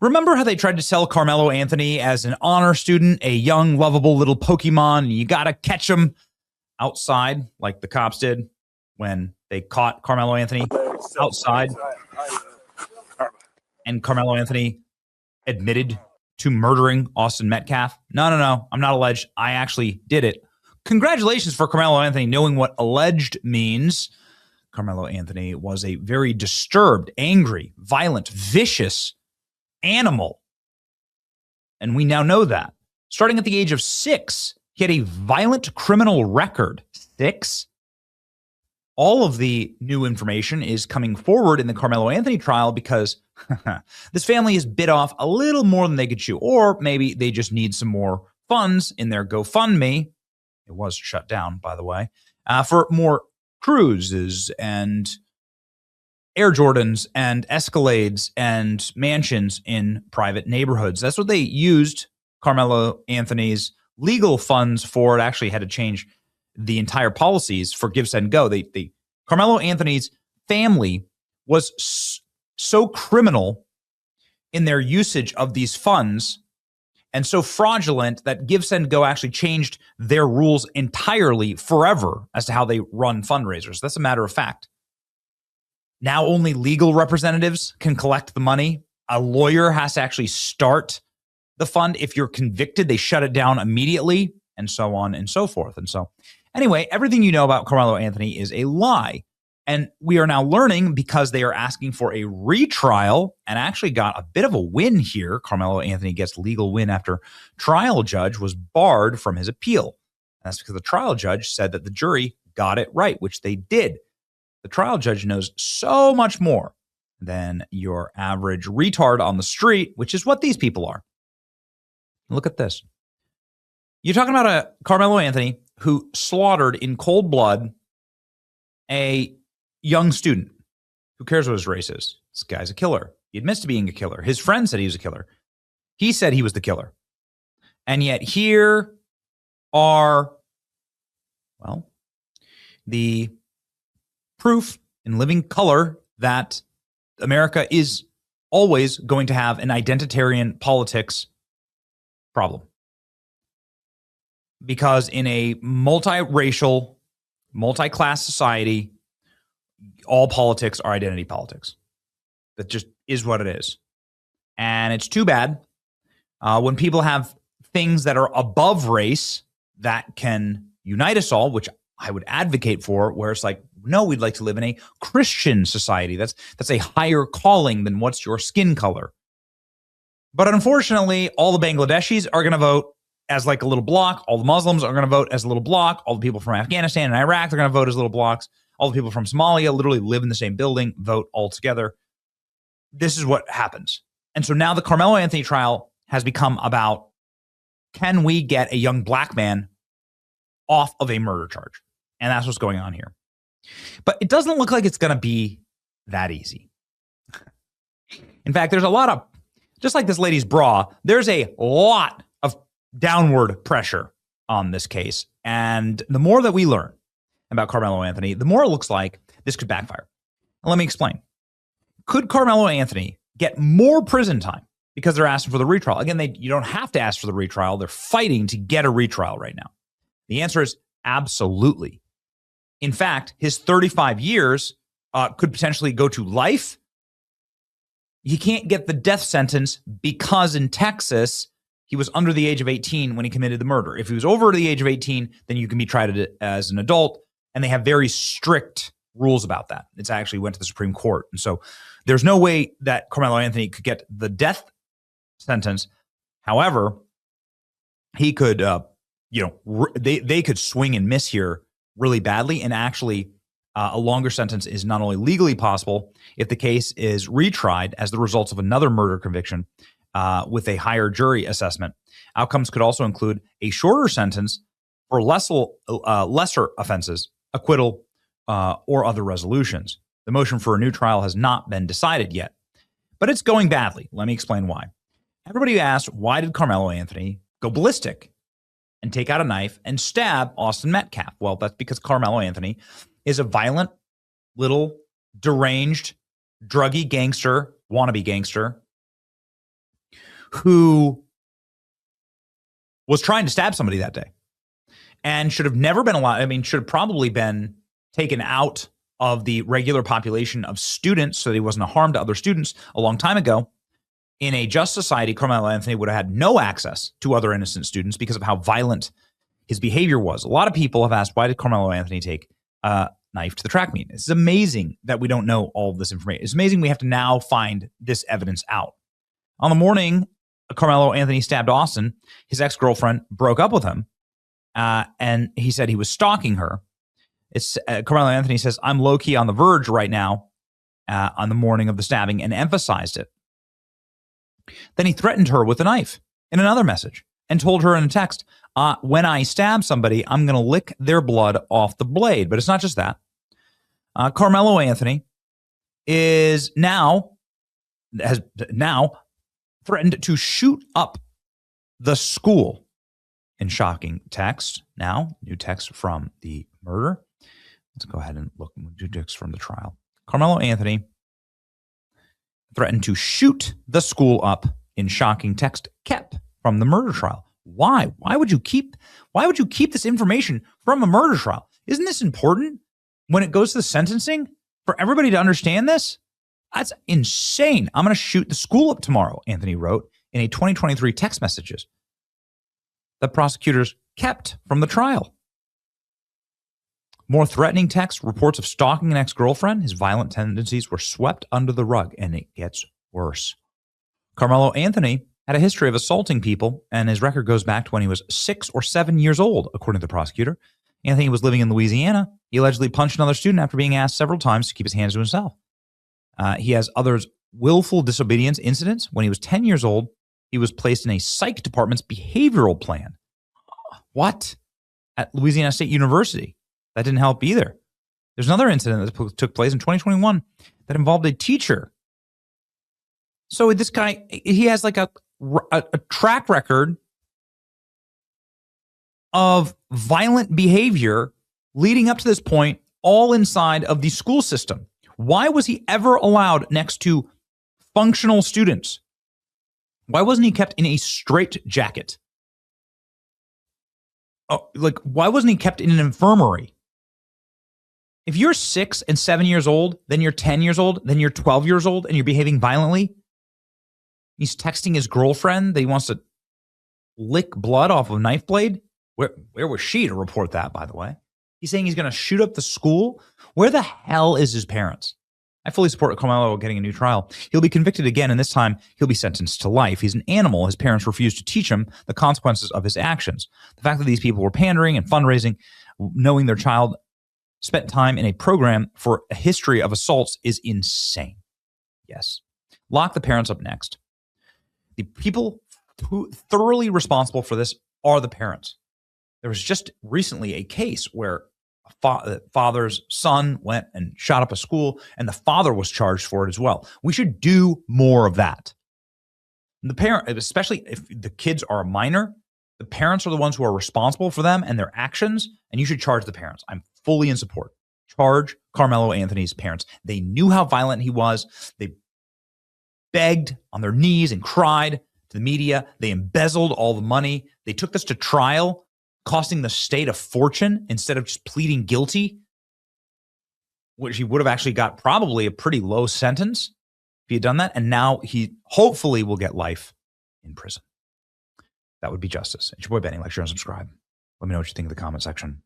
Remember how they tried to sell Karmelo Anthony as an honor student, a young, lovable little Pokemon, and you got to catch him outside like the cops did when they caught Karmelo Anthony outside? And Karmelo Anthony admitted to murdering Austin Metcalf. No. I'm not alleged. I actually did it. Congratulations for Karmelo Anthony knowing what alleged means. Karmelo Anthony was a very disturbed, angry, violent, vicious animal. And we now know that. Starting at the age of 6, he had a violent criminal record. 6? All of the new information is coming forward in the Karmelo Anthony trial because this family has bit off a little more than they could chew. Or maybe they just need some more funds in their GoFundMe. It was shut down, by the way, for more cruises and Air Jordans and Escalades and mansions in private neighborhoods. That's what they used Karmelo Anthony's legal funds for. It actually had to change the entire policies for Give, Send, Go. Karmelo Anthony's family was so criminal in their usage of these funds and so fraudulent that Give, Send, Go actually changed their rules entirely forever as to how they run fundraisers. That's a matter of fact. Now only legal representatives can collect the money. A lawyer has to actually start the fund. If you're convicted, they shut it down immediately, and so on and so forth. And so anyway, everything you know about Karmelo Anthony is a lie. And we are now learning because they are asking for a retrial and actually got a bit of a win here. Karmelo Anthony gets legal win after trial judge was barred from his appeal. And that's because the trial judge said that the jury got it right, which they did. The trial judge knows so much more than your average retard on the street, which is what these people are. Look at this. You're talking about a Karmelo Anthony who slaughtered in cold blood a young student. Who cares what his race is? This guy's a killer. He admits to being a killer. His friend said he was a killer. He said he was the killer. And yet here are, well, the proof in living color that America is always going to have an identitarian politics problem. Because in a multiracial, multi-class society, all politics are identity politics. That just is what it is. And it's too bad when people have things that are above race that can unite us all, which I would advocate for, where it's like, no, we'd like to live in a Christian society. That's a higher calling than what's your skin color. But unfortunately, all the Bangladeshis are going to vote as like a little block. All the Muslims are going to vote as a little block. All the people from Afghanistan and Iraq, they're going to vote as little blocks. All the people from Somalia literally live in the same building, vote all together. This is what happens. And so now the Karmelo Anthony trial has become about, can we get a young black man off of a murder charge? And that's what's going on here. But it doesn't look like it's going to be that easy. In fact, there's a lot of, just like this lady's bra, there's a lot of downward pressure on this case. And the more that we learn about Karmelo Anthony, the more it looks like this could backfire. And let me explain. Could Karmelo Anthony get more prison time because they're asking for the retrial? Again, you don't have to ask for the retrial. They're fighting to get a retrial right now. The answer is absolutely. In fact, his 35 years could potentially go to life. He can't get the death sentence because in Texas, he was under the age of 18 when he committed the murder. If he was over the age of 18, then you can be tried as an adult, and they have very strict rules about that. It's actually went to the Supreme Court. And so there's no way that Karmelo Anthony could get the death sentence. However, he could, they could swing and miss here really badly. And actually, a longer sentence is not only legally possible if the case is retried as the results of another murder conviction with a higher jury assessment. Outcomes could also include a shorter sentence for lesser offenses, acquittal, or other resolutions. The motion for a new trial has not been decided yet, but it's going badly. Let me explain why. Everybody asked, why did Karmelo Anthony go ballistic and take out a knife and stab Austin Metcalf? Well, that's because Karmelo Anthony is a violent, little, deranged, druggy gangster, wannabe gangster, who was trying to stab somebody that day and should have never been allowed. I mean, should have probably been taken out of the regular population of students so that he wasn't a harm to other students a long time ago. In a just society, Karmelo Anthony would have had no access to other innocent students because of how violent his behavior was. A lot of people have asked, why did Karmelo Anthony take a knife to the track meet? It's amazing that we don't know all of this information. It's amazing we have to now find this evidence out. On the morning Karmelo Anthony stabbed Austin, his ex-girlfriend broke up with him, and he said he was stalking her. Karmelo Anthony says, I'm low-key on the verge right now on the morning of the stabbing, and emphasized it. Then he threatened her with a knife in another message and told her in a text, when I stab somebody, I'm going to lick their blood off the blade. But it's not just that. Karmelo Anthony has now threatened to shoot up the school in shocking text. Now, new text from the murder. Let's go ahead and look. New text from the trial. Karmelo Anthony threatened to shoot the school up in shocking text kept from the murder trial. Why? Why would you keep this information from a murder trial? Isn't this important when it goes to the sentencing for everybody to understand this? That's insane. I'm going to shoot the school up tomorrow, Anthony wrote in a 2023 text messages that prosecutors kept from the trial. More threatening text, reports of stalking an ex-girlfriend. His violent tendencies were swept under the rug, and it gets worse. Karmelo Anthony had a history of assaulting people, and his record goes back to when he was 6 or 7 years old, according to the prosecutor. Anthony was living in Louisiana. He allegedly punched another student after being asked several times to keep his hands to himself. He has others' willful disobedience incidents. When he was 10 years old, he was placed in a psych department's behavioral plan. What? At Louisiana State University. That didn't help either. There's another incident that took place in 2021 that involved a teacher. So this guy, he has like a track record of violent behavior leading up to this point, all inside of the school system. Why was he ever allowed next to functional students? Why wasn't he kept in a straitjacket? Why wasn't he kept in an infirmary? If you're 6 and 7 years old, then you're 10 years old, then you're 12 years old, and you're behaving violently, he's texting his girlfriend that he wants to lick blood off of a knife blade. Where was she to report that, by the way? He's saying he's going to shoot up the school. Where the hell is his parents? I fully support Karmelo getting a new trial. He'll be convicted again, and this time he'll be sentenced to life. He's an animal. His parents refused to teach him the consequences of his actions. The fact that these people were pandering and fundraising, knowing their child spent time in a program for a history of assaults, is insane. Yes. Lock the parents up next. The people who thoroughly responsible for this are the parents. There was just recently a case where a father's son went and shot up a school, and the father was charged for it as well. We should do more of that. The parent, especially if the kids are a minor, the parents are the ones who are responsible for them and their actions, and you should charge the parents. I'm fully in support. Charge Karmelo Anthony's parents. They knew how violent he was. They begged on their knees and cried to the media. They embezzled all the money. They took this to trial, costing the state a fortune instead of just pleading guilty, which he would have actually got probably a pretty low sentence if he had done that. And now he hopefully will get life in prison. That would be justice. It's your boy Benny. Like, share, and subscribe. Let me know what you think in the comment section.